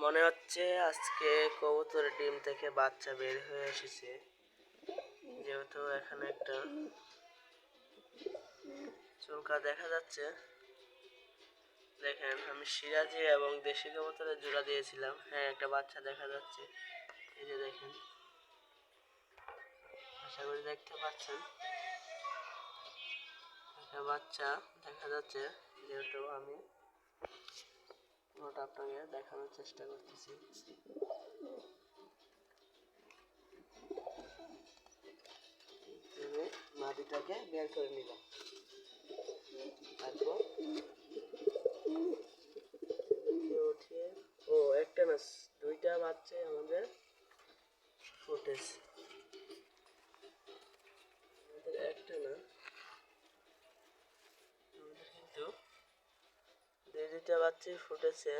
মনে হচ্ছে আজকে কবুতরের ডিম থেকে বাচ্চা বের হয়ে এসেছে, যেহেতু এখানে একটা চুলকা দেখা যাচ্ছে। দেখেন, আমি সিরাজি এবং দেশি কবুতরের জোড়া দিয়েছিলাম। হ্যাঁ, একটা বাচ্চা দেখা যাচ্ছে, এই যে দেখেন, আশা করি দেখতে পাচ্ছেন। একটা বাচ্চা দেখা যাচ্ছে, যেহেতু আমি ওটা আপনাকে দেখানোর চেষ্টা করতেছি। মাটিটাকে বের করে নিলাম, তারপর উঠিয়ে একটা না, দুইটা বাচ্চা আমাদের ফুটেছে। আমাদের একটা না, আমাদের কিন্তু দুইটা বাচ্চাই ফুটেছে।